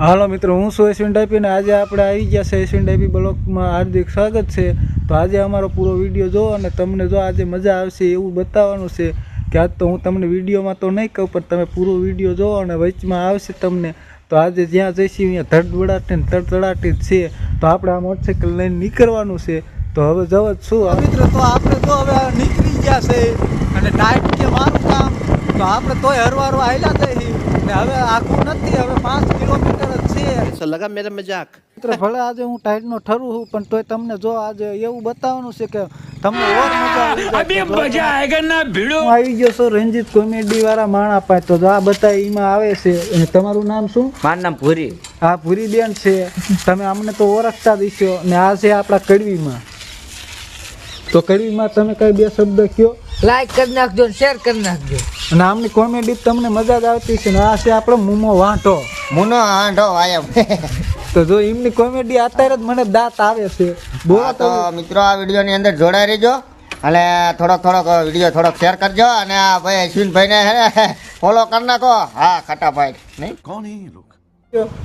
હાલો મિત્રો, હું છું અશ્વિન ડાયપી ને આજે આપણે આવી ગયા છે અશ્વિન ડાયપી બ્લોગમાં. હાર્દિક સ્વાગત છે. તો આજે અમારો પૂરો વિડીયો જો અને તમને જો આજે મજા આવશે એવું બતાવવાનું છે કે આજ તો હું તમને વિડીયોમાં તો નહીં કહું, પણ તમે પૂરો વિડીયો જો અને વચમાં આવશે તમને. તો આજે જ્યાં જઈશું અહીંયા ધડધડાટી ને તડતડાટી જ છે. તો આપણે આ મોટરસાઇકલ લઈને નીકળવાનું છે. તો હવે જવા જ શું મિત્રો, તો આપણે તો હવે નીકળી ગયા છે અને ટાઈટ કે મારું કામ તો આપણે તોય હરવારો આવેલા જઈએ ને હવે આખું નથી, હવે 5 કિલોમીટર જ છે. ऐसा लगा मेरा मजाक મિત્ર ભલે આજે હું ટાઈટનો ઠરું છું, પણ તોય તમને જો આજે એવું બતાવવાનું છે કે તમને ઓર મજા આવી જાય. આવી ગયો છો રંજીત કોમેડી વાળા માણા પાસે. તો જો આ બતાવી એમાં આવે છે. અને તમારું નામ શું? મારું નામ ભૂરી. હા, ભૂરી બેન છે. તમે અમને તો ઓળખતા દીશો ને આ છે આપણા કડવીમાં. તો કડવીમાં તમે કઈ બે શબ્દ કયો, લાઈક કરી નાખજો, શેર કરી નાખજો. અને આમની કોમેડી તમને મજા જ આવતી છે. ને આ છે આપણો મુમો વાંઢો. मुनो आंडो आयम તો જો એમની કોમેડી અત્યારે જ મને દાંત આવે છે. બોલો તો મિત્રો આ વિડીયો ની અંદર જોડાઈ રહેજો અને થોડોક વિડીયો થોડોક શેર કરજો અને આ ભાઈ અશ્વિનભાઈ ને ફોલો કરી નાખો. હા ખટાભાઈ નહીં कौन है ये लोग?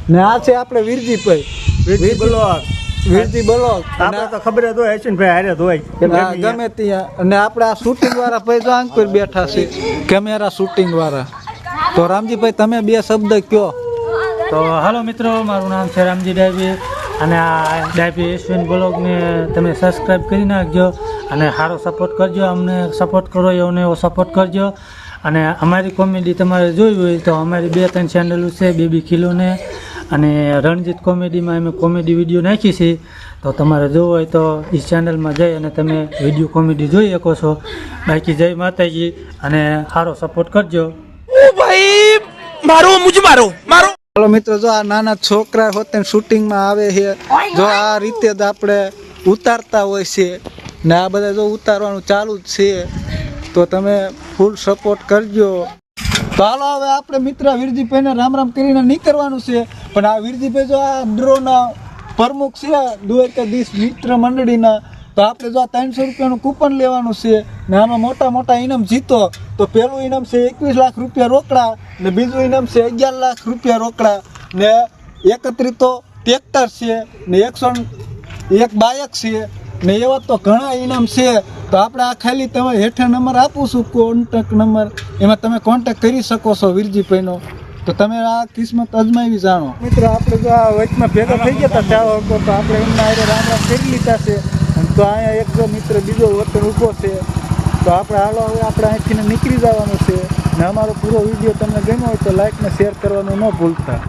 ને આ છે આપણે વીરજીભાઈ. વીરજી બ્લોગ. આપણે તો ખબર જ હોય અશ્વિનભાઈ હારે જ હોય હા, ગમે ત્યાં. અને આપણે આ શૂટિંગ વાળા ભાઈ જો આંક પર બેઠા છે, કેમેરા શૂટિંગ વાળા. તો રામજીભાઈ તમે બે શબ્દ કયો. તો હાલો મિત્રો, મારું નામ છે રામજી ડાયપી અને આ ડાયપી અશ્વિન બ્લોગને તમે સબસ્ક્રાઈબ કરી નાખજો અને સારો સપોર્ટ કરજો. અમને સપોર્ટ કરો એવો સપોર્ટ કરજો. અને અમારી કોમેડી તમારે જોઈ હોય તો અમારી 2-3 ચેનલો છે, બેબી ખીલોને અને રણજીત કોમેડીમાં અમે કોમેડી વિડીયો નાખી છે. તો તમારે જોવું હોય તો એ ચેનલમાં જઈ અને તમે વિડીયો કોમેડી જોઈ શકો છો. બાકી જય માતાજી અને સારો સપોર્ટ કરજો. ચાલો મિત્રો, જો આ નાના છોકરા હોતે શૂટિંગમાં આવે છે. જો આ રીતે જ આપણે ઉતારતા હોય છે ને આ બધા જો ઉતારવાનું ચાલુ જ છે. તો તમે ફૂલ સપોર્ટ કરજો. તો હાલો હવે આપણે મિત્ર વીરજીભાઈને રામ રામ કરીને નીકળવાનું છે. પણ આ વીરજીભાઈ જો આ ડ્રોના પ્રમુખ છે દ્વારકાધીશ મિત્ર મંડળીના. તો આપણે જો આ 300 રૂપિયાનું કૂપન લેવાનું છે ને આમાં મોટા ઇનામ જીતો. તો પહેલું ઇનામ છે 21 લાખ રૂપિયા રોકડા ને બીજું ઇનામ છે 11 લાખ રૂપિયા રોકડા ને 31 તો ટ્રેક્ટર છે ને 101 બાઇક છે ને એવા તો ઘણા ઇનામ છે. તો આપણે આ ખાલી તમે હેઠે નંબર આપું છું, કોન્ટેક્ટ નંબર, એમાં તમે કોન્ટેક્ટ કરી શકો છો વીરજીભાઈનો. તો તમે આ કિસ્મત અજમાવી જાણો. મિત્રો આપણે જો આ વચમાં ભેગા થઈ ગયા હતા ચાવકો, તો આપણે એમના હારે રામ રામ કરી લીધા છે. તો અહીંયા એક જો મિત્ર બીજો વતન ઊભો છે. તો આપણે હાલો હવે આપણે અહીંથી નીકળી જવાનું છે. ને અમારો પૂરો વિડીયો તમને ગમ્યો હોય તો લાઈક ને શેર કરવાનું ન ભૂલતા.